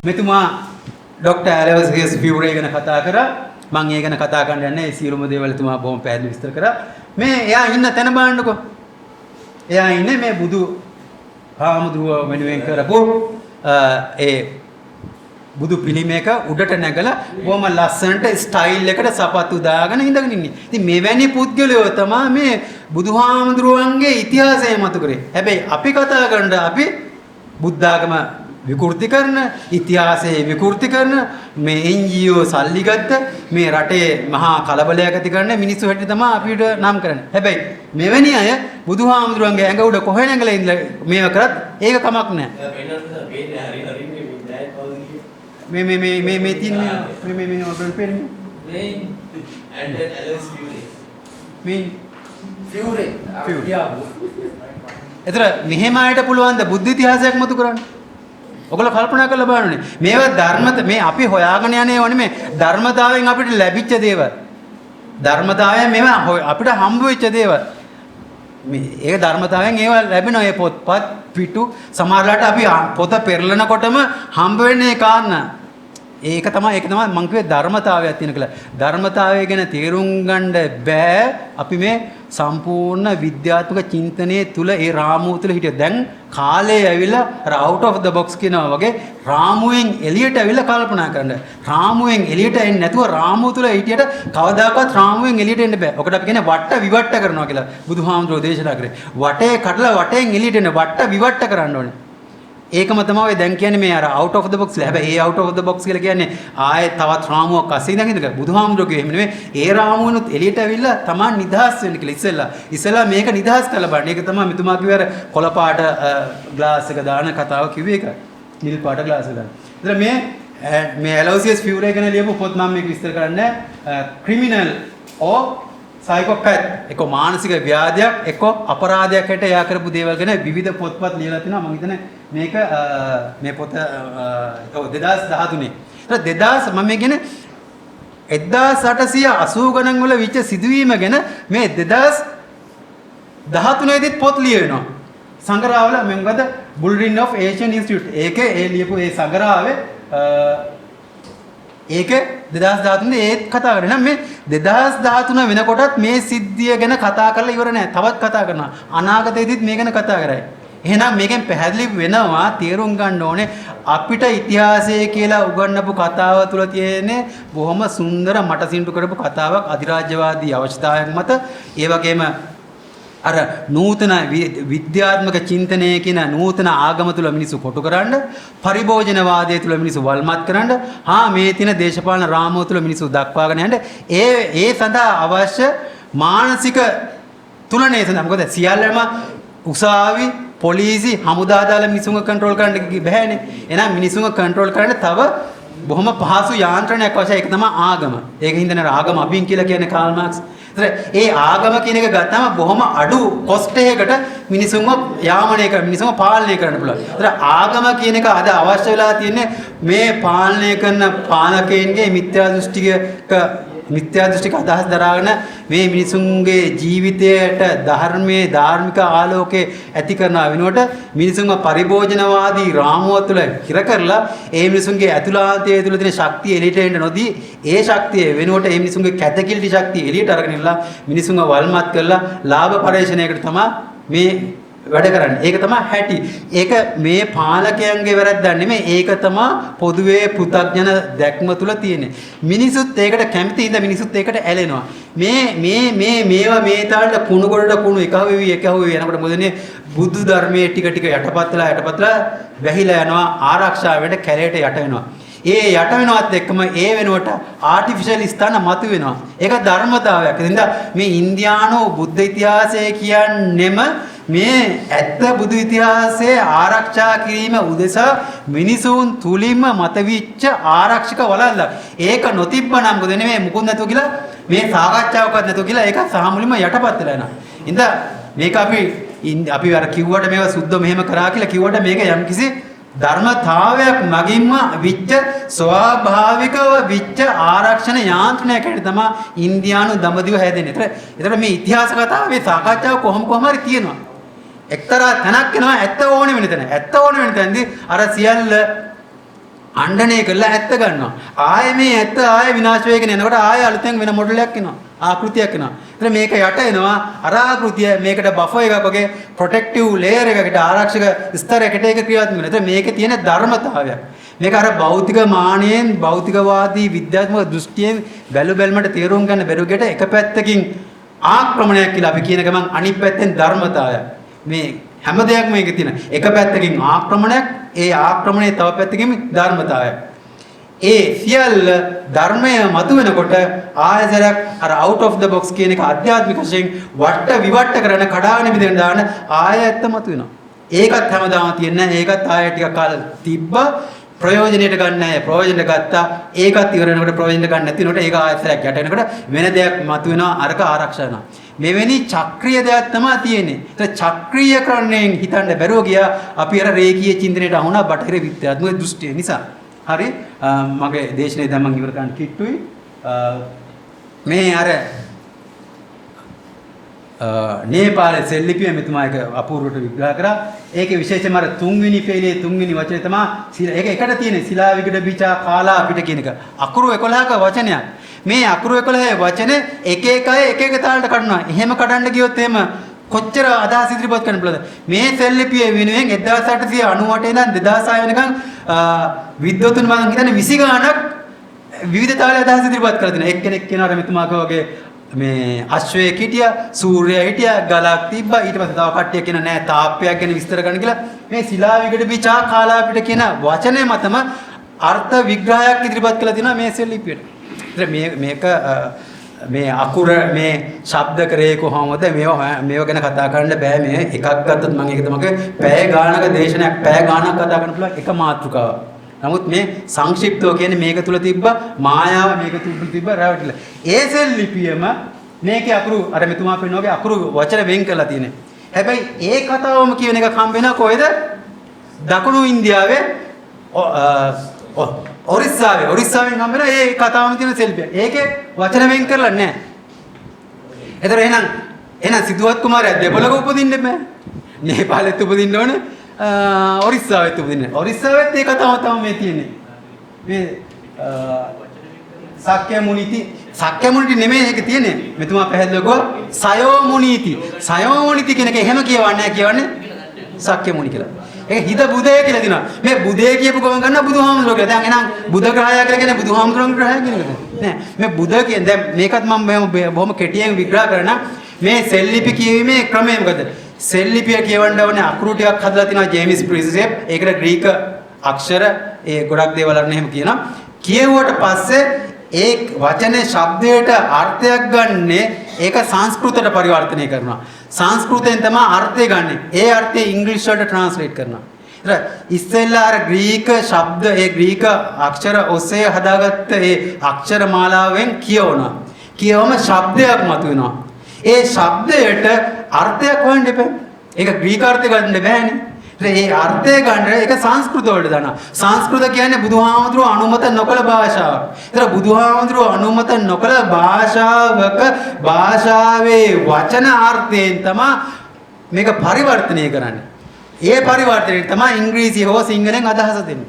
මෙතුමා doctor Aloysius ෆියුරේ ගැන කතා කරා. මම ඒ ගැන කතා කරන්න යන්නේ. ඒ සියලුම දේවල් තුමා බොහොම පැහැදිලිව විස්තර කරා. මේ එයා ඉන්න තැන බලන්නකෝ. එයා ඉන්නේ මේ බුදු හාමුදුරුවෝ වෙනුවෙන් කරපු ඒ බුදු පිළිමයක උඩට නැගලා බොහොම ලස්සනට ස්ටයිල් එකට සපත්තු දාගෙන ඉඳගෙන ඉන්නේ. ඉතින් මෙවැනි පුද්ගලයෝ තමයි මේ බුදුහාමුදුරුවන්ගේ ඉතිහාසය මතු කරේ. හැබැයි අපි කතා කරන අපි බුද්ධාගම විකෘති කරන ඉතිහාසයේ විකෘති කරන මේ NGO සල්ලි ගත්ත මේ රටේ මහා කලබලයක් ඇති කරන මිනිස්සු හැටි තමයි අපිට නම් කරන්නේ. හැබැයි මෙවැනි අය බුදුහාමුදුරුවන්ගේ ඇඟ උඩ කොහෙ නැගලා ඉඳලා මේව කරත් ඒක කමක් නැහැ. මේ තින් මේ ඔබෙන් පෙන්නේ මේ and then Alice Fury මේ Fury එතර මෙහෙම ආයත පුළුවන් ද බුද්ධ ඉතිහාසයක් මතු කරන්න? ඔයගොල්ලෝ කල්පනා කරලා බලන්න. මේවා ධර්මත මේ අපි හොයාගෙන යන්නේ නෙමෙයි ධර්මතාවයෙන් අපිට ලැබිච්ච දේවල්. ධර්මතාවයෙන් මේවා අපිට හම්බ වෙච්ච දේවල්. මේ ඒක ධර්මතාවයෙන් ඒවා ලැබෙනවා. ඒ පොත්පත් පිටු සමහරලාට අපි පොත පෙරලනකොටම හම්බ වෙන්නේ කාරණා. ඒක තමයි මම කිව්වේ ධර්මතාවයක් තියෙන කියලා. ධර්මතාවය ගැන තේරුම් ගන්න බෑ අපි මේ සම්පූර්ණ විද්‍යාත්මක චින්තනයේ තුල ඒ රාමුව තුල හිටිය. දැන් කාලේ ඇවිල්ලා out of the box කියනවා වගේ රාමුවෙන් එළියට ඇවිල්ලා කල්පනා කරන්න. රාමුවෙන් එළියට එන්නේ නැතුව රාමුව තුල හිටියට කවදාකවත් රාමුවෙන් එළියට එන්න බෑ. ඔකට අපි කියන්නේ වට විවට්ට කරනවා කියලා. බුදුහාමුදුරෝ දේශනා කරේ. වටේ කඩලා වටෙන් එළියට එන්න වට විවට්ට කරන්න ඕනේ. ඒකම තමයි දැන් කියන්නේ මේ අර out of the box. හැබැයි ඒ out of the box කියලා කියන්නේ ආයේ තවත් රාමුවක් අස්සේ ඉඳන් ඉඳලා බුදුහාමුදුරුවෝ කිව්වේ එහෙම නෙමෙයි. ඒ රාමුවනුත් එළියට ඇවිල්ලා Taman නිදහස් වෙන්න කියලා ඉස්සෙල්ලා මේක නිදහස් කරලා බලන්න. ඒක තමයි මෙතුමා කිව්වේ අර කොළ පාට ග්ලාස් එක දාන කතාව කිව්වේ ඒක. නිල් පාට ග්ලාස් එක දාන. ඉතින් මේ ඇලෝසියස් ෆියුරේ ගැන ලියපු පොත් මම මේක විස්තර කරන්නේ ක්‍රිමිනල් or සයිකෝපැත් එක මානසික ව්‍යාධියක් එක අපරාධයක් හැට එයා කරපු දේවල් ගැන විවිධ පොත්පත් ලියලා තිනවා. මම හිතන්නේ මේක මේ පොත 2013 2000 මම කියන්නේ 1880 ගණන් වල විච සිදුවීම ගැන මේ 2013 දී පොත් ලියවෙනවා. සංග්‍රහවල මොකද බුල්රින් of Asian Institute ඒකේ ඒ ලියපු ඒ සංග්‍රහාවේ ඒක 2013 ඒත් කතා කරේ නම් මේ 2013 වෙනකොටත් මේ සිද්ධිය ගැන කතා කරලා ඉවර නැහැ. තවත් කතා කරනවා. අනාගතයේදීත් මේ ගැන කතා කරයි. එහෙනම් මේකෙන් පැහැදිලි වෙනවා තේරුම් ගන්න ඕනේ අපිට ඉතිහාසය කියලා උගන්වපු කතාව තුළ තියෙන්නේ බොහොම සුන්දර මට සින්දු කරපු කතාවක් අධිරාජ්‍යවාදී අවශ්‍යතාවයක් මත ඒ වගේම අර නූතන විද්‍යාත්මක චින්තනය කියන නූතන ආගම තුල මිනිස්සු කොටු කරන්න පරිභෝජනවාදය තුල මිනිස්සු වල්මත් කරන්න මේ තියෙන දේශපාලන රාමුව තුල මිනිස්සු දක්වාගෙන යන්න ඒ සඳහා අවශ්‍ය මානසික තුලනේ සඳහා මොකද සියල්ලම උසාවි පොලිසි හමුදා දාලා මිනිස්සුන්ව කන්ට්‍රෝල් කරන්න බැහැනේ. එහෙනම් මිනිස්සුන්ව කන්ට්‍රෝල් කරන්න තව බොහොම පහසු යාන්ත්‍රණයක් අවශ්‍යයි. ඒක තමයි ආගම. ඒක හින්දානේ ආගම අභින් කියලා කියන්නේ කාල් මාක්ස්. ඒ ආගම කියන එක ගත්තම බොහොම අඩු කොස්ට් එකකට මිනිසුන්ව යාමනය කරන්න මිනිසුන්ව පාලනය කරන්න පුළුවන්. ඒතර ආගම කියන එක අද අවශ්‍ය වෙලා තියෙන්නේ මේ පාලනය කරන පාලකයන්ගේ මිත්‍යා දෘෂ්ටික අදහස් දරාගෙන මේ මිනිසුන්ගේ ජීවිතයට ධර්මයේ ධාර්මික ආලෝකයේ ඇති කරන වෙනුවට මිනිසුන්ව පරිභෝජනවාදී රාමුව තුළ හිර කරලා ඒ මිනිසුන්ගේ ඇතුළාන්තය තුළ තියෙන ශක්තිය එළියට එන්න නොදී ඒ ශක්තිය වෙනුවට ඒ මිනිසුන්ගේ කැතකිලි ශක්තිය එළියට අරගෙන ඉල්ලා මිනිසුන්ව වල්මත් කරලා ලාභ පරිශ්‍රණයකට තමයි මේ වැඩ කරන්නේ. ඒක තමයි හැටි. ඒක මේ පාලකයන්ගේ වැරද්දක් නෙමෙයි. ඒක තමයි පොදුවේ පෘථග්ජන දැක්ම තුල තියෙන්නේ. මිනිසුත් ඒකට කැමති ඉඳ මිනිසුත් ඒකට ඇලෙනවා. මේවා මේ තාලට කුණු ගොඩට කුණු එක වෙවි යනකොට මොදනේ බුදු ධර්මයේ ටික යටපත්ලා වැහිලා යනවා ආරක්ෂාවට කැලේට යට වෙනවා. ඒ යට වෙනවත් එක්කම ඒ වෙනුවට ආටිෆිෂල් ස්ථාන මතු වෙනවා. ඒක ධර්මතාවයක්. ඒ හින්දා මේ ඉන්දියානු බුද්ධ ඉතිහාසය කියන්නේම මේ ඇත්ත බුදු ඉතිහාසයේ ආරක්ෂා කිරීම උදෙසා මිනිසුන් තුලින්ම මතවිච්ච ආරක්ෂක වලල්ල. ඒක නොතිබ්බනම් මොකද නෙමෙයි මුකුත් නැතුව කියලා මේ සාකච්ඡාවක්වත් නැතුව කියලා ඒක සාමුලින්ම යටපත් වෙලා යනවා. ඉතින් මේක අපි අර කිව්වට මේවා සුද්ධ මෙහෙම කරා කියලා කිව්වට මේක යම්කිසි ධර්මතාවයක් මගින්ම විච්ච ස්වාභාවිකව විච්ච ආරක්ෂණ යාන්ත්‍රණයක් හැටියට තමයි ඉන්දියානු දඹදිව හැදෙන්නේ. ඒතර මේ ඉතිහාස කතාවේ සාකච්ඡාව කොහොම හරි තියෙනවා. එක්තරා තැනක් එනවා ඇත්ත ඕනේ වෙන තැන. ඇත්ත ඕනේ වෙන තැනදී අර සියල්ල අණ්ඩණය කරලා ඇත්ත ගන්නවා. ආයෙ මේ ඇත්ත ආයෙ විනාශ වෙගෙන යනකොට ආයෙ අලුතෙන් වෙන මොඩල් එකක් එනවා. ආකෘතියක් එනවා. එතන මේක යට එනවා අර ආකෘතිය මේකට බෆර් එකක් වගේ ප්‍රොටෙක්ටිව් ලේයර් එකකට ආරක්ෂක ස්තරයකට ඒක ක්‍රියාත්මක වෙනවා. එතන මේකේ තියෙන ධර්මතාවයක්. මේක අර භෞතික මානයෙන් භෞතිකවාදී විද්‍යාත්මක දෘෂ්ටියෙන් බැලුමට තේරුම් ගන්න බැරුගට එක පැත්තකින් ආක්‍රමණයක් කියලා අපි කියන ගමන් අනිත් පැත්තෙන් ධර්මතාවයක්. මේ හැම දෙයක්ම මේකේ තියෙන එක පැත්තකින් ආක්‍රමණයක් ඒ ආක්‍රමණයේ තව පැත්තකින් ධර්මතාවයක්. ඒ සියල්ල ධර්මය මතුවෙනකොට ආයතරයක් අර out of the box කියන එක ආධ්‍යාත්මික වශයෙන් වට විවට කරන කඩාගෙන බිඳෙන් දාන ආයත මතුවෙනවා. ඒකත් හැමදාම තියෙන ඒකත් ආය ටිකක් කාලා තිබ්බා ප්‍රයෝජනෙට ගන්න නැහැ. ප්‍රයෝජනෙට ගත්තා ඒකත් ඉවර වෙනකොට ප්‍රයෝජනෙට ගන්න නැති වෙනකොට ඒක ආයතරයක් යට වෙනකොට වෙන දෙයක් මතුවෙනවා අරක ආරක්ෂා වෙනවා. මෙවැනි චක්‍රීය දෙයක් තමයි තියෙන්නේ. ඒක චක්‍රීයකරණයෙන් හිතන්න බැරුව ගියා අපි අර රේඛීය චින්තනයට අහුණා බටහිර විද්‍යාත්මක දෘෂ්ටිය නිසා. හරි මගේ දේශනේ දැන් මම ඉවර කරන්න කිට්ටුයි. මේ අර නේපාලේ සෙල්ලිපිය මෙතුමා එක අපූර්වට විග්‍රහ කරා. ඒකේ විශේෂයෙන්ම අර තුන්වෙනි පේලේ තුන්වෙනි වචනේ තමයි ඒක එකට තියෙන්නේ සිලා විගඩ බිචා කාලා අපිට කියන එක. අකුරු 11ක වචනයක්. මේ අකුරු 11 වචනේ එක එක අය එක එක තාලට කඩනවා. එහෙම කඩන්න ගියොත් එහෙම කොච්චර අදහස් ඉදිරිපත් කරන්න පුළුවන්ද? මේ සෙල්ලිපිය වෙනුවෙන් 1898 ඉඳන් 2006 වෙනකන් විද්වතුන් මම හිතන්නේ 20 ගාණක් විවිධ තාලේ අදහස් ඉදිරිපත් කරලා තිනවා. එක්කෙනෙක් කියනවා මෙතුමාක වගේ මේ අශ්වයෙක් හිටියා, සූර්යයා හිටියා, ගලක් තිබ්බා. ඊට පස්සේ තව කට්ටියක් කියන නෑ තාප්පයක් ගැන විස්තර කරන්න කියලා. මේ සිලා විගඩ බිචා කාලා අපිට කියන වචනේ මතම අර්ථ විග්‍රහයක් ඉදිරිපත් කරලා තිනවා මේ සෙල්ලිපියට. මේක මේ අකුර මේ ශබ්ද කරේ කොහොමද මේව ගැන කතා කරන්න බෑ. මේ එකක් ගත්තොත් මම ඒක තමයි පැය ගානක දේශනයක් පැය ගානක් කතා කරන්න පුළුවන් එක මාතෘකාවක්. නමුත් මේ සංක්ෂිප්තව කියන්නේ මේක තුල තිබ්බ මායාව මේක තුල තිබ්බ රැවටිලා. ඒ සෙල්ලිපියම මේකේ අකුරු අර මෙතුමා පෙන්නෝගේ අකුරු වචන වෙන් කරලා තියෙනවා. හැබැයි ඒ කතාවම කියන එක හම්බ වෙනවා කොහෙද? දකුණු ඉන්දියාවේ ඔරිස්සාවෙන් හම්බ වෙන ඒ කතාවම තියෙන සෙල්පිය. ඒකේ වචන වෙන් කරලා නැහැ. ඒතර එහෙනම් සිද්ධාර්ථ කුමාරයා දෙපළක උපදින්න බෑ. නේපාලෙත් උපදින්න ඕනේ. ඔරිස්සාවෙත් උපදින්න. ඔරිස්සාවෙත් ඒ කතාව තමයි මේ තියෙන්නේ. මේ සක්්‍ය මුනිති නෙමෙයි ඒක තියෙන්නේ. මෙතුමා පැහැදිලිව ගෝ සයෝ මුනිති. සයෝ මුනිති කියන එක එහෙම කියවන්නේ සක්්‍ය මුනි කියලා. ඒක හිත බුදේ කියලා දිනවා. මේ බුදේ කියපු ගමන් ගන්න බුදුහාමුදුරුවෝ කියලා. දැන් එහෙනම් බුද්ධ ග්‍රහය කියලා කියන්නේ බුදුහාමුදුරුවෝ ග්‍රහය කියන එකද? නෑ. මේ බුද කියන දැන් මේකත් මම බොහොම කෙටියෙන් විග්‍රහ කරනවා. මේ සෙල්ලිපි කියවීමේ ක්‍රමය මොකද? සෙල්ලිපිය කියවන්න ඕනේ අකුරු ටිකක් හදලා තිනවා ජේමිස් ප්‍රින්සෙප්. ඒකට ග්‍රීක අක්ෂර ඒ ගොඩක් දේවල් අරන් එහෙම කියනවා. කියෙව්වට පස්සේ ඒ වචනේ ශබ්දයට අර්ථයක් ගන්නේ ඒක සංස්කෘතයට පරිවර්තනය කරනවා. සංස්කෘතෙන් තමයි අර්ථය ගන්නෙ. ඒ අර්ථය ඉංග්‍රීසි වලට ට්‍රාන්ස්ලේට් කරනවා. ඒතර ඉස්සෙල්ලා අර ග්‍රීක ශබ්ද ඒ ග්‍රීක අක්ෂර ඔස්සේ හදාගත්ත ඒ අක්ෂර මාලාවෙන් කියවනවා. කියවම ශබ්දයක් මතුවෙනවා. ඒ ශබ්දයට අර්ථයක් හොයන්න එපා. ඒක ග්‍රීක අර්ථය ගන්න බෑනේ. ඒ අර්ථය ගන්න ඒක සංස්කෘත වලට දානවා. සංස්කෘත කියන්නේ බුදුහාමුදුරුව අනුමත නොකළ භාෂාවක්. ඒතර බුදුහාමුදුරුව අනුමත නොකළ භාෂාවක භාෂාවේ වචන අර්ථයෙන් තමයි මේක පරිවර්තනය කරන්නේ. ඒ පරිවර්තනයේ තමයි ඉංග්‍රීසි හෝ සිංහලෙන් අදහස දෙන්නේ.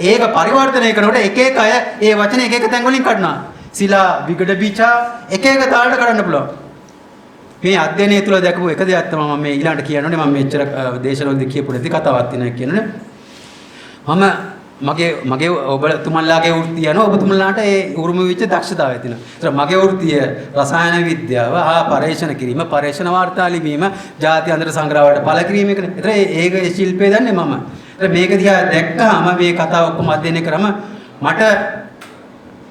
ඒක පරිවර්තනය කරනකොට එක එක අය ඒ වචන එක එක තැන් වලින් කඩනවා. සිලා විගඩ බිචා එක එක තාලට කඩන්න පුළුවන්. මේ අධ්‍යයනය තුළ දැකපු එක දෙයක් තමයි මම මේ ඊළඟට කියනෝනේ. මම මෙච්චර දේශනවලදී කියපු නැති කතාවක් තියෙනවා කියනෝනේ. මගේ ඔබතුමන්ලාගේ වෘත්තිය යනවා. ඔබතුමන්ලාට ඒ උරුම වෙච්ච දක්ෂතාවය තියෙනවා. ඒතර මගේ වෘත්තිය රසායන විද්‍යාව හා පරීක්ෂණ කිරීම, පරීක්ෂණ වාර්තා ලිවීම, ජාති අන්තර සංග්‍රහවලට පළ කිරීම එකනේ. ඒතර ඒක ශිල්පය දන්නේ මම. ඒතර මේක දිහා දැක්කම මේ කතාව ඔක්කොම අධ්‍යයනය කරාම මට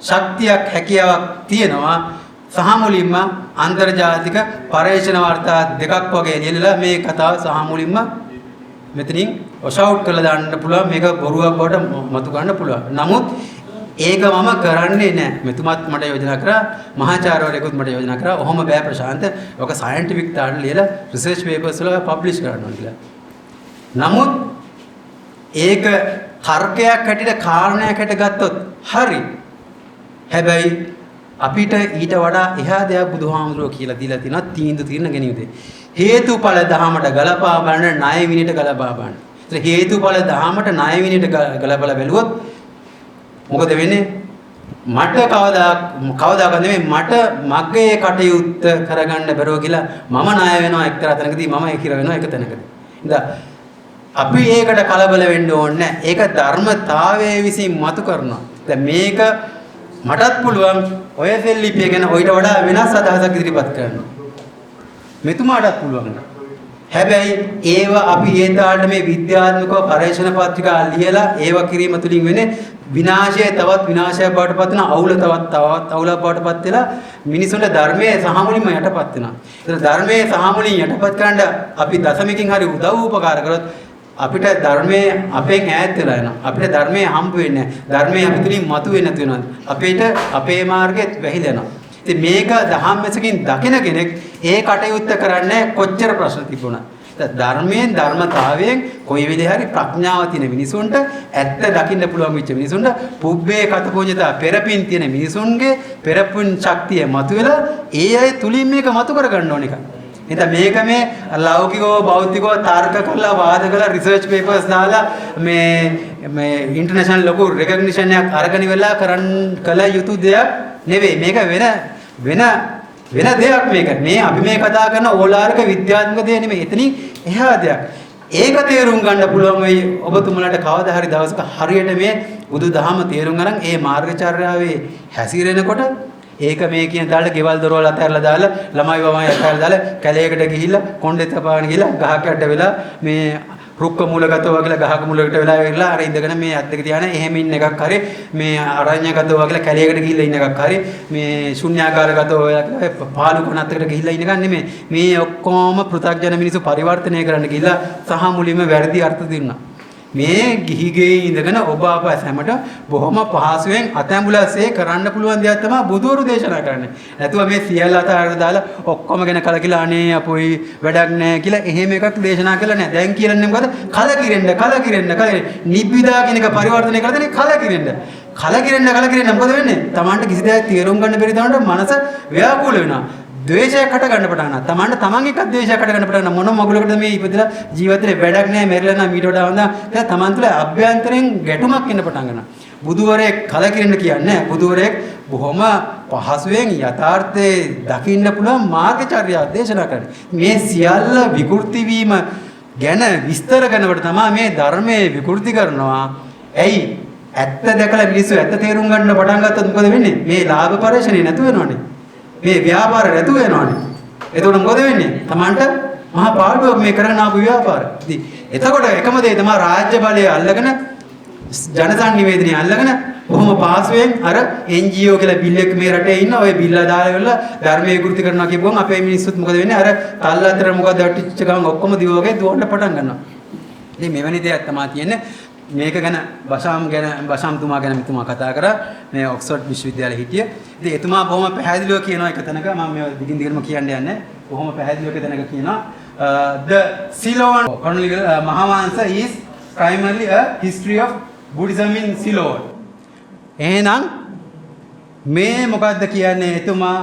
ශක්තියක් හැකියාවක් තියෙනවා. සහ මුලින්ම අන්තර්ජාතික පරීක්ෂණ වාර්තා දෙකක් වගේ ලියලා මේ කතාව සහ මුලින්ම මෙතනින් ඔෂවුට් කරලා දාන්න පුළුවන්. මේක බොරුවක් බවට මතු ගන්න පුළුවන්. නමුත් ඒක මම කරන්නේ නැහැ. මෙතුමත් මට යෝජනා කරා, මහාචාර්යවරයෙකුත් මට යෝජනා කරා. ඔහොම බෑ ප්‍රශාන්ත. ඔක සයන්ටිෆික් තාලට ලියලා රිසර්ච් පේපර්ස් වල පබ්ලිෂ් කරන්න ඕන කියලා. නමුත් ඒක තර්කයක් හැටියට කාරණයක් හැටියට ගත්තොත් හරි. හැබැයි අපිට ඊට වඩා එහා දෙයක් බුදුහාමුදුරුවෝ කියලා දීලා තිනවා තීන්දුව ගැනීමදී. හේතුඵල දහමට ගලපා බලන ණය විනිට ගලපා බලන. ඒත් හේතුඵල දහමට ණය විනිට ගලපලා බැලුවොත් මොකද වෙන්නේ? මට කවදාකවත් නෙමෙයි මට මගේ කටයුත්ත කරගන්න බැරුව කියලා මම ණය වෙනවා එක්තරා තැනකදී මම ඒක වෙනවා එක තැනකදී. ඉතින් අපි ඒකට කලබල වෙන්න ඕනේ නැහැ. ඒක ධර්මතාවයේ විසින් මතු කරනවා. දැන් මේක මටත් පුළුවන් ඔය සෙල්ලිපිය ගැන ඔයිට වඩා වෙනස් අදහසක් ඉදිරිපත් කරන්න. මෙතුමාටත් පුළුවන්. හැබැයි ඒව අපි ඒ තාලට මේ විද්‍යාත්මකව පරීක්ෂණ පත්‍රිකා ලියලා ඒව කිරීම තුලින් වෙන්නේ විනාශය තවත් විනාශයක් බවට පත් වෙනවා. අවුල තවත් අවුලක් බවට පත් වෙලා මිනිසුන්ට ධර්මයේ සහ මුලින්ම යටපත් වෙනවා. ඒතර ධර්මයේ සහ මුලින් යටපත් කරන්න අපි දශමකින් හරි උදව් උපකාර කරොත් අපිට ධර්මයේ අපෙන් ඈත් වෙලා යනවා. අපිට ධර්මයේ හම්බ වෙන්නේ නැහැ. ධර්මයේ අපි තුලින් මතුවෙන්නේ නැති වෙනවා. අපේ මාර්ගෙත් වැහිලා යනවා. ඉතින් මේක දහම්මසකින් දකින කෙනෙක් ඒ කටයුත්ත කරන්නේ කොච්චර ප්‍රශ්න තිබුණා. ධර්මයෙන් ධර්මතාවයෙන් කොයි වෙලේ හරි ප්‍රඥාව තියෙන මිනිසුන්ට ඇත්ත දකින්න පුළුවන් වෙච්ච මිනිසුන්ට පුබ්බේ කතපෝඤ්ඤතා පෙරපින් තියෙන මිනිසුන්ගේ පෙරපින් ශක්තිය මතුවෙලා ඒ අය තුලින් මේක මතු කර ගන්න ඕන එක. එහෙනම් මේක මේ ලෞකිකව භෞතිකව තර්ක කරලා වාද කරලා රිසර්ච් පේපර්ස් දාලා මේ ඉන්ටර්නැෂනල් ලොකු රෙකග්නිෂන් එකක් අරගෙන ඉවරලා කළ යුතු දෙයක් නෙවෙයි. මේක වෙන දෙයක් මේක. මේ අපි මේ කතා කරන ඕලාරික විද්‍යාත්මක දෙයක් නෙමෙයි. එතනින් එහා දෙයක්. ඒක තේරුම් ගන්න පුළුවන් වෙයි ඔබතුමලාට කවදා හරි දවසක හරියට මේ බුදුදහම තේරුම් ගන්න ඒ මාර්ගචර්යාවේ හැසිරෙනකොට ඒක මේ කියන දාලා ගෙවල් දොරවල් අතහැරලා දාලා ළමයි වමයි අතහැරලා දාලා කැලේකට ගිහිල්ලා කොණ්ඩෙත් තපාගෙන ගිහිල්ලා ගහක් යට වෙලා මේ රුක්ක මූලගතව කියලා ගහක මූලකට වෙලා ඉවරලා අර ඉඳගෙන මේ අත් දෙක තියාගෙන එහෙම ඉන්න එකක් හරි මේ අරඤ්‍යගතව කියලා කැලේකට ගිහිල්ලා ඉන්න එකක් හරි මේ ශුන්‍යාකාරගතව කියලා පාළු කොනත් එකට ගිහිල්ලා ඉන්න එකක් නෙමෙයි මේ ඔක්කොම පෘථග්ජන මිනිස්සු පරිවර්තනය කරන්න ගිහිල්ලා සහ මුලින්ම වැරදි අර්ථ දෙන්නා මේ ගිහිගේ ඉඳගෙන ඔබ අප හැමට බොහොම පහසුවෙන් අතැඹුලසේ කරන්න පුළුවන් දෙයක් තමයි බුදුවරු දේශනා කරන්නේ. නැතුව මේ සියල්ල අතහැරලා දාලා ඔක්කොම ගැන කලකිලා අනේ අපොයි වැඩක් නැහැ කියලා එහෙම එකක් දේශනා කළා නෑ. දැන් කියන්නේ මොකද? කලකිරෙන්න නිබ්බිදා කියන එක පරිවර්තනය කරලා දෙන්නේ කලකිරෙන්න මොකද වෙන්නේ? Tamanට කිසි දෙයක් තේරුම් ගන්න බැරි තරමට මනස ව්‍යාකූල වෙනවා. ද්වේෂයක් හට ගන්න පටන් ගන්නවා. තමන්ට තමන් එකක් ද්වේෂයක් හට ගන්න පටන් ගන්නවා. මොන මගුලකටද මේ ඉපදලා ජීවිතේ වැඩක් නැහැ මෙරලා නම් ඊට වඩා හොඳ. ඒක තමන් තුළ අභ්‍යන්තරයෙන් ගැටුමක් එන්න පටන් ගන්නවා. බුදුවරයෙක් කලකිරෙන්න කියන්නේ බුදුවරයෙක් බොහොම පහසුවෙන් යථාර්ථයේ දකින්න පුළුවන් මාර්ගචර්යාව දේශනා කරන්නේ. මේ සියල්ල විකෘති වීම ගැන විස්තර කරනකොට තමයි මේ ධර්මයේ විකෘති කරනවා. ඇයි? ඇත්ත දැකලා මිනිස්සු ඇත්ත තේරුම් ගන්න පටන් ගත්තොත් මොකද වෙන්නේ? මේ ලාභ පරිශ්‍රණය නැතු වෙනවනේ. මේ ව්‍යාපාර නැතු වෙනවනේ. එතකොට මොකද වෙන්නේ? Tamanට මහා පාඩුවක් මේ කරගෙන ආපු ව්‍යාපාර. ඉතින් එතකොට එකම දේ තමයි රාජ්‍ය බලය අල්ලගෙන ජනසන්නිවේදනය අල්ලගෙන බොහොම පාසුවෙන් අර NGO කියලා බිල් එක මේ රටේ ඉන්න ඔය බිල්ලා දාලා වෙලා ධර්මයේ විකෘති කරනවා කියපුවම අපේ මිනිස්සුත් මොකද වෙන්නේ? අර තල්ල අතර මොකද වැටිච්ච ගමන් ඔක්කොම දිවෝගේ දුවන්න පටන් ගන්නවා. ඉතින් මෙවැනි දෙයක් තමයි තියෙන්නේ. මේක ගැන බෂාම්තුමා ගැන මෙතුමා කතා කරා මේ ඔක්ස්ෆර්ඩ් විශ්වවිද්‍යාලයේ හිටිය. ඉතින් එතුමා බොහොම පැහැදිලිව කියනවා එක තැනක මම මේ දිගින් දිගටම කියන්න යන්නේ. බොහොම පැහැදිලිව එක තැනක කියනවා the Ceylon Colonial Mahavamsa is primarily a history of Buddhism in Ceylon. එහෙනම් මේ මොකද්ද කියන්නේ? එතුමා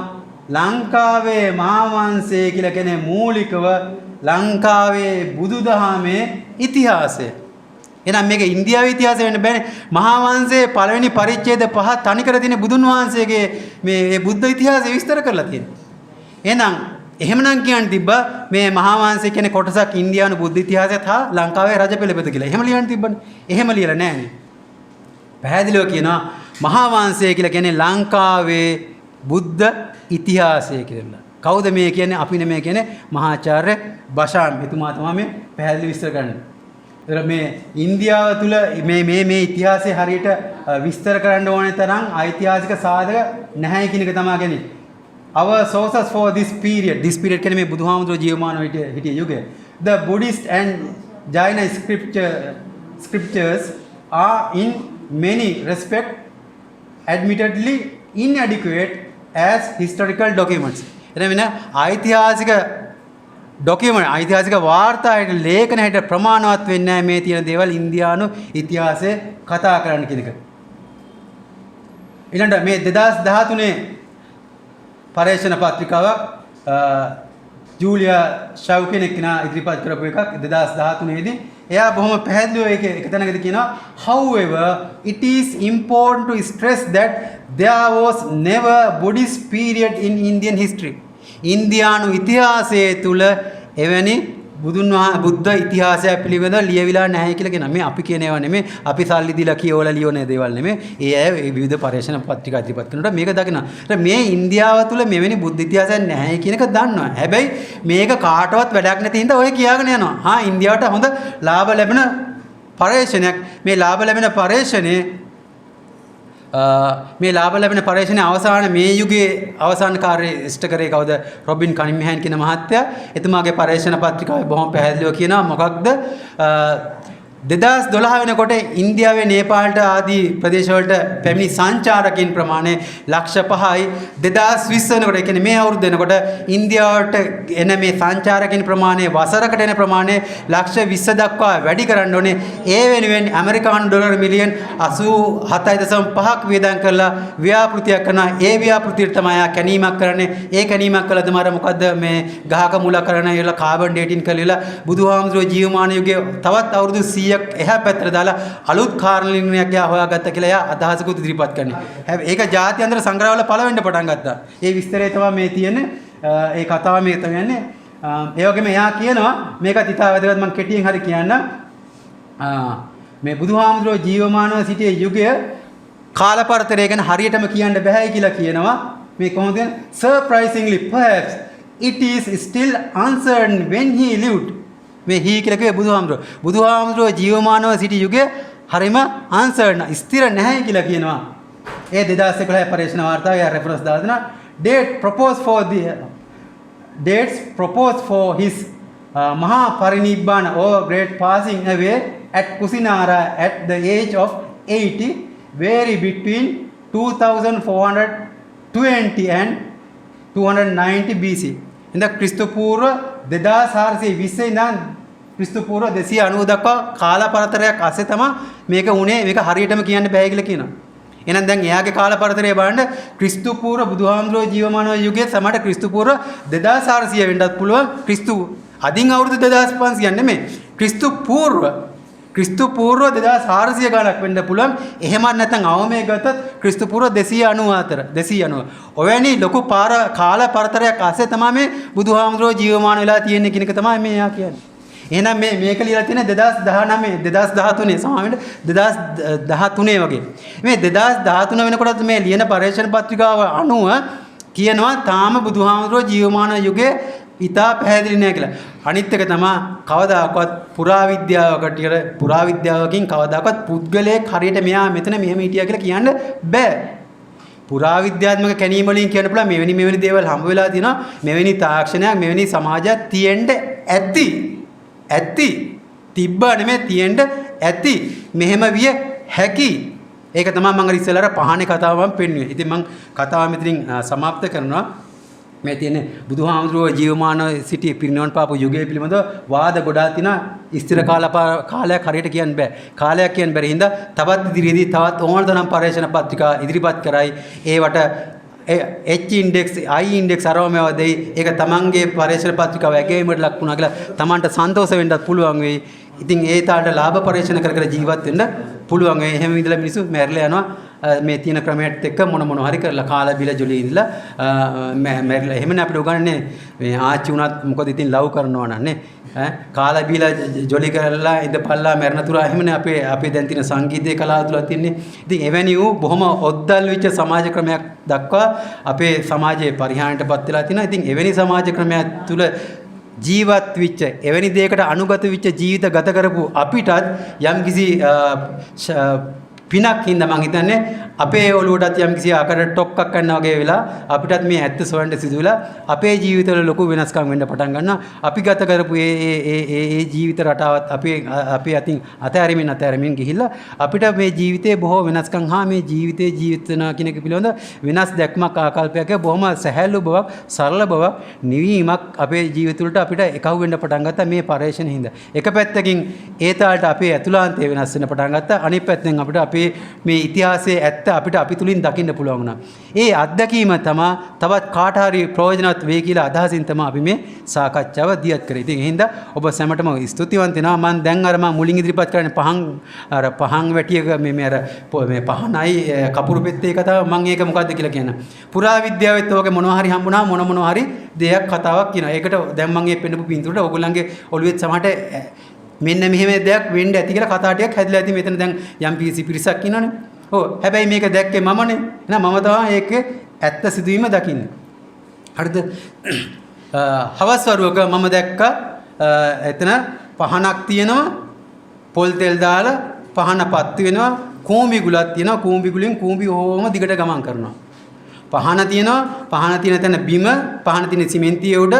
ලංකාවේ මහාවංශය කියලා කියන්නේ මූලිකව ලංකාවේ බුදුදහමේ ඉතිහාසය. එහෙනම් මේක ඉන්දියාවේ ඉතිහාසය වෙන්න බෑනේ. මහා වංශයේ පළවෙනි පරිච්ඡේද 5 තනිකර තියෙන බුදුන් වහන්සේගේ මේ බුද්ධ ඉතිහාසය විස්තර කරලා තියෙනවා. එහෙනම් එහෙමනම් කියන්න තිබ්බා මේ මහා වංශය කියන්නේ කොටසක් ඉන්දියානු බුද්ධ ඉතිහාසයත් හා ලංකාවේ රජපෙළපත කියලා. එහෙම ලියන්න තිබ්බනේ. එහෙම ලියලා නෑනේ. පැහැදිලිව කියනවා මහා වංශය කියලා කියන්නේ ලංකාවේ බුද්ධ ඉතිහාසය කියලා. කවුද මේ කියන්නේ? අපි නෙමෙයි කියන්නේ මහාචාර්ය බෂාම්. එතුමා තමයි මේ පැහැදිලි විස්තර කරන්නේ. මේ ඉන්දියාව තුළ මේ ඉතිහාසය හරියට විස්තර කරන්න ඕනේ තරම් ඓතිහාසික සාධක නැහැ කියන එක තමයි කියන්නේ. Our sources for this period කියන්නේ මේ බුදුහාමුදුරුවෝ ජීවමානව හිටිය යුගය. The Buddhist and Jaina scriptures are in many respects admittedly inadequate as historical documents. එතන ඓතිහාසික ඓතිහාසික වාර්තායට ලේඛන හැට ප්‍රමාණවත් වෙන්නේ නැහැ මේ තියෙන දේවල් ඉන්දියානු ඉතිහාසයේ කතා කරන්න කියන එක. ඊළඟට මේ 2013 පරීක්ෂණ පත්‍රිකාවක් ජූලියා ෂව් කෙනෙක් ඉදිරිපත් කරපු එකක් 2013 දී එයා බොහොම පැහැදිලිව ඒක තැනකදී කියනවා however it is important to stress that there was never Buddhist period in Indian history. ඉන්දියානු ඉතිහාසයේ තුල එවැනි බුද්ධ ඉතිහාසය පිළිබඳව ලියවිලා නැහැ කියලා කියනවා. මේ අපි කියන ඒවා නෙමෙයි. අපි සල්ලි දීලා කියවලා ලියන දේවල් නෙමෙයි. ඒ අය විවිධ පර්යේෂණ පත්‍රිකා ඉදිරිපත් කරනකොට මේක දකිනවා. මේ ඉන්දියාව තුල මෙවැනි බුද්ධ ඉතිහාසයක් නැහැ කියන එක දන්නවා. හැබැයි මේක කාටවත් වැඩක් නැති හින්දා ඔය කියාගෙන යනවා. ඉන්දියාවට හොඳ ලාභ ලැබෙන පර්යේෂණයක්. මේ ලාභ ලැබෙන පර්යේෂණේ මේ ලාභ ලැබෙන පර්යේෂණයේ අවසාන මේ යුගයේ අවසාන කාර්යය ඉෂ්ට කරේ කවුද? රොබින් කනින්හෑන් කියන මහත්තයා. එතුමාගේ පර්යේෂණ පත්‍රිකාවේ බොහොම පැහැදිලිව කියනවා මොකක්ද? 2012 වෙනකොට ඉන්දියාවේ නේපාලට ආදී ප්‍රදේශවලට පැමිණි සංචාරකයන් ප්‍රමාණය ලක්ෂ 5යි 2020 වෙනකොට ඒ කියන්නේ මේ අවුරුද්ද වෙනකොට ඉන්දියාවට එන මේ සංචාරකයන් ප්‍රමාණය වසරකට එන ප්‍රමාණය ලක්ෂ 20 දක්වා වැඩි කරන්න ඕනේ. ඒ වෙනුවෙන් ඇමරිකානු ඩොලර් මිලියන් 87.5ක් වියදම් කරලා ව්‍යාපෘතියක් කරනවා. ඒ ව්‍යාපෘතියට තමයි ආ කැණීමක් කරන්නේ. ඒ කැණීමක් කළාද මාර මොකද්ද මේ ගහක මුල කරන ඒලා කාබන් ඩේටින් කරලා බුදුහාමුදුරුවෝ ජීවමාන යුගයේ තවත් අවුරුදු 100 එහා පැත්තට දාලා අලුත් කාරණයක් යා හොයාගත්ත කියලා එයා අදහසකුත් ඉදිරිපත් කරන්නේ. හැබැයි ඒක ජාත්‍යන්තර සංග්‍රහවල පළවෙන්න පටන් ගත්තා. ඒ විස්තරය තමයි මේ තියෙන්නේ. ඒ කතාව මේ තමයි යන්නේ. ඒ වගේම එයා කියනවා මේකත් ඉතා වැදගත් මම කෙටියෙන් හරි කියන්න. මේ බුදුහාමුදුරුවෝ ජීවමානව සිටියේ යුගය කාලපරතරය ගැන හරියටම කියන්න බෑ කියලා කියනවා. මේ කොහොමද? Surprisingly perhaps it is still uncertain when he lived. මේ හී කියලා කිව්වේ බුදුහාමුදුරුවෝ ජීවමානව සිටි යුගයේ හරිම අන්සර්ටන් ස්ථිර නැහැ කියලා කියනවා. ඒ 2011 පරීක්ෂණ වාර්තාවේ රෙෆරන්ස් දාලා දෙනවා. Dates proposed for his Maha Parinibbana or great passing away at Kusinara at the age of 80 vary between 2420 and 290 BC. ඉඳ ක්‍රිස්තු පූර්ව 2420 ඉඳන් ක්‍රිස්තු පූර්ව 290 දක්වා කාල පරතරයක් අස්සේ තමයි මේක උනේ. මේක හරියටම කියන්න බෑ කියලා කියනවා. එහෙනම් දැන් එයාගේ කාල පරතරය බලන්න ක්‍රිස්තු පූර්ව බුදුහාමුදුරුවෝ ජීවමාන යුගයේ සමහර ක්‍රිස්තු පූර්ව 2400 වෙන්නත් පුළුවන්. ක්‍රිස්තු අදින් අවුරුදු 2500 නෙමෙයි. ක්‍රිස්තු පූර්ව 2400 ගණක් වෙන්න පුළුවන්. එහෙමත් නැත්නම් අවමේ ගත්තත් ක්‍රිස්තු පූර්ව 290. ඔවැනි ලොකු කාල පරතරයක් ආසේ තමයි මේ බුදුහාමුදුරුවෝ ජීවමාන වෙලා තියෙන්නේ කියන එක තමයි මේ එයා කියන්නේ. එහෙනම් මේක ලියලා තියෙන්නේ 2019 2013 සමාවෙන්න 2013 වගේ. මේ 2013 වෙනකොටත් මේ ලියන පරීක්ෂණ පත්‍රිකාව අනුව කියනවා තාම බුදුහාමුදුරුවෝ ජීවමාන යුගයේ ඉතා පැහැදිලි නෑ කියලා. අනිත් එක තමයි කවදාකවත් පුරාවිද්‍යාවකින් කවදාකවත් පුද්ගලයෙක් හරියට මෙයා මෙතන මෙහෙම හිටියා කියලා කියන්න බෑ. පුරාවිද්‍යාත්මක කැණීම් වලින් කියන්න පුළුවන් මෙවැනි දේවල් හම්බ වෙලා තියෙනවා. මෙවැනි තාක්ෂණයක් මෙවැනි සමාජයක් තියෙන්න ඇති. තිබ්බා නෙමෙයි තියෙන්න ඇති. මෙහෙම විය හැකි. ඒක තමයි මම අර ඉස්සෙල්ලා පහනේ කතාව මම පෙන්නුවේ. ඉතින් මම කතාව මෙතනින් සමාප්ත කරනවා. මේ තියෙන බුදුහාමුදුරුවෝ ජීවමාන සිටි පිරිනවන් පාපු යුගය පිළිබඳව වාද ගොඩාක් තියෙනවා. ස්ථිර කාලයක් හරියට කියන්න බෑ. කාලයක් කියන්න බැරි හින්දා තවත් ඉදිරියේදී තවත් ඕන තරම් පරීක්ෂණ පත්‍රිකා ඉදිරිපත් කරයි. ඒවට H index I index අරවමව දෙයි. ඒක තමන්ගේ පරීක්ෂණ පත්‍රිකාව ඇගයීමට ලක් වුණා කියලා තමන්ට සන්තෝෂ වෙන්නත් පුළුවන් වෙයි. ඉතින් ඒ තාලට ලාභ පරීක්ෂණ කර ජීවත් වෙන්න පුළුවන් වෙයි. එහෙම ඉඳලා මිනිස්සු මැරිලා යනවා. මේ තියෙන ක්‍රමයට එක්ක මොන හරි කරලා කාලා බිල ජොලි ඉඳලා මැරිලා. එහෙමනේ අපිට උගන්වන්නේ මේ ආච්චි උනත් මොකද ඉතින් ලව් කරනවා නන්නේ. කාලා බිලා ජොලි කරලා ඉඳපල්ලා මැරෙන තුරා එහෙමනේ අපේ දැන් තියෙන සංගීතයේ කලාව තුල තියෙන්නේ. ඉතින් එවැනි වූ බොහොම ඔද්දල් වෙච්ච සමාජ ක්‍රමයක් දක්වා අපේ සමාජයේ පරිහානියටපත් වෙලා තියෙනවා. ඉතින් එවැනි සමාජ ක්‍රමයක් තුල ජීවත් වෙච්ච එවැනි දෙයකට අනුගත වෙච්ච ජීවිත ගත කරපු අපිටත් යම්කිසි පිනක් හින්දා මං හිතන්නේ අපේ ඔළුවටත් යම්කිසි ආකාර ටොක්ක්ක් ගන්නවා වගේ වෙලා අපිටත් මේ ඇත්ත සොයන්න සිදුවලා අපේ ජීවිතවල ලොකු වෙනස්කම් වෙන්න පටන් ගන්නවා. අපි ගත කරපු ඒ ජීවිත රටාවත් අපේ අතින් අතහැරීමෙන් ගිහිල්ලා අපිට මේ ජීවිතේ බොහෝ වෙනස්කම් හා මේ ජීවිතේ ජීවිතනා කියන එක පිළිබඳ වෙනස් දැක්මක් ආකල්පයක් බොහොම සැහැල්ලු බවක් සරල බවක් නිවීමක් අපේ ජීවිත වලට අපිට එකහුව වෙන්න පටන් ගත්තා මේ පරිශ්‍රණ හින්දා. එක පැත්තකින් ඒ තාලට අපේ ඇතුළාන්තය වෙනස් වෙන්න පටන් ගත්තා. අනිත් පැත්තෙන් අපිට අපේ මේ ඉතිහාසයේ ඇත්ත අපිට අපි තුලින් දකින්න පුළුවන් වුණා. ඒ අත්දැකීම තමයි තවත් කාට හරි ප්‍රයෝජනවත් වෙයි කියලා අදහසින් තමයි අපි මේ සාකච්ඡාව දියත් කරේ. ඉතින් එහෙනම් ඔබ සැමටම ස්තුතිවන්ත වෙනවා. මම දැන් අර මම මුලින් ඉදිරිපත් කරන්නේ පහන් වැටියක මේ පහනයි කපුරු පෙත්තේ කතාව මම ඒක මොකද්ද කියලා කියන. පුරා විද්‍යාවෙත් ඔයගේ මොනවා හරි හම්බුණා මොනවා හරි දෙයක් කතාවක් කියනවා. ඒකට දැන් මම මේ පෙන්නපු පින්තූරට ඔයගොල්ලන්ගේ ඔළුවෙත් සමහරට මෙන්න මෙහෙම දෙයක් වෙන්න ඇති කියලා කතා ටිකක් හැදලා ඇති. මෙතන දැන් යම් පිරිසක් ඉන්නවනේ. ඔව් හැබැයි මේක දැක්කේ මමනේ. එහෙනම් මම තමයි ඒකේ ඇත්ත සිදුවීම දකින්නේ. හරිද? හවස් වරුවක මම දැක්කා එතන පහනක් තියෙනවා. පොල් තෙල් දාලා පහන පත්තු වෙනවා. කූඹි ගුලක් තියෙනවා. කූඹි ගුලින් කූඹි ඕම දිගට ගමන් කරනවා. පහන තියෙනවා. පහන තියෙන තැන බිම, පහන තියෙන සිමෙන්තියේ උඩ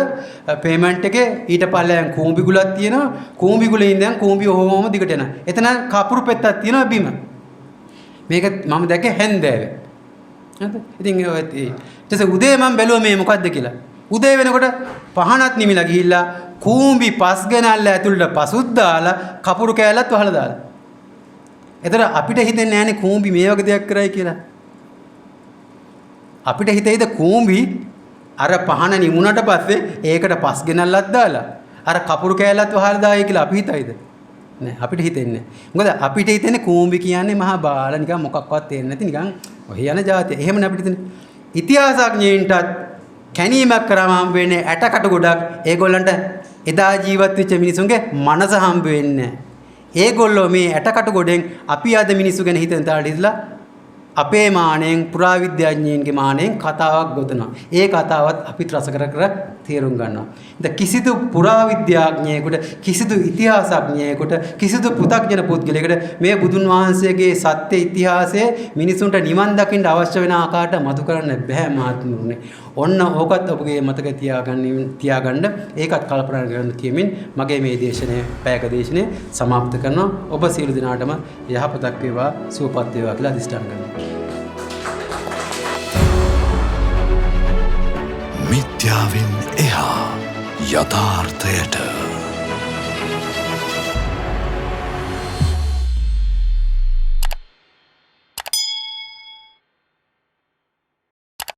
පේමන්ට් එකේ ඊට පල්ලෙන් කූඹි ගුලක් තියෙනවා. කූඹි ගුලේ ඉඳන් කූඹි ඕම දිගට එනවා. එතන කපුරු පෙත්තක් තියෙනවා බිම. මේක මම දැක්කේ හැන්දෑවේ. හරිද? ඉතින් ඊට උදේ මම බැලුවා මේ මොකද්ද කියලා. උදේ වෙනකොට පහනත් නිමිලා ගිහිල්ලා කූඹි පස් ගනල්ල ඇතුළට පසුත් දාලා කපුරු කෑල්ලත් වහලා දාලා. එතන අපිට හිතෙන්නේ නැහැනේ කූඹි මේ වගේ දෙයක් කරයි කියලා. අපිට හිතෙයිද කූඹි අර පහන නිමුණට පස්සේ ඒකට පස් ගෙනල්ලක් දාලා අර කපුරු කෑල්ලත් වහලා දායි කියලා අපි හිතයිද? නෑ අපිට හිතෙන්නේ. මොකද අපිට හිතෙන්නේ කූඹි කියන්නේ මහා බාල නිකන් මොකක්වත් තේරෙන්නේ නැති නිකන් ඔහෙ යන જાතිය. එහෙමනේ අපිට හිතෙන්නේ. ඉතිහාසඥයින්ටත් කැණීමක් කරාම හම්බ වෙන්නේ ඇටකට ගොඩක්. ඒගොල්ලන්ට එදා ජීවත් වෙච්ච මිනිසුන්ගේ මනස හම්බ වෙන්නේ නෑ. ඒගොල්ලෝ මේ ඇටකට ගොඩෙන් අපි අද මිනිස්සු ගැන හිතන තාලට ඉඳලා අපේ මානෙන් පුරාවිද්‍යාඥයින්ගේ මානෙන් කතාවක් ගොතනවා. ඒ කතාවත් අපිත් රස කර තේරුම් ගන්නවා. ඉතින් කිසිදු පුරාවිද්‍යාඥයෙකුට, කිසිදු ඉතිහාසඥයෙකුට, කිසිදු පුතග්ජන පුද්ගලයෙකුට මේ බුදුන් වහන්සේගේ සත්‍ය ඉතිහාසයේ මිනිසුන්ට නිවන් දකින්න අවශ්‍ය වෙන ආකාරයට මතු කරන්න බෑ මහත්මුරුනේ. ඔන්න ඕකත් ඔබගේ මතක තියාගන්න ඒකත් කල්පනා කරන්න කියමින් මගේ මේ දේශනය පැයක දේශනය සමාප්ත කරනවා. ඔබ සියලු දෙනාටම යහපතක් වේවා, සුවපත් වේවා කියලා අදිෂ්ඨාන කරනවා. මිත්‍යාවෙන් එහා යථාර්ථයට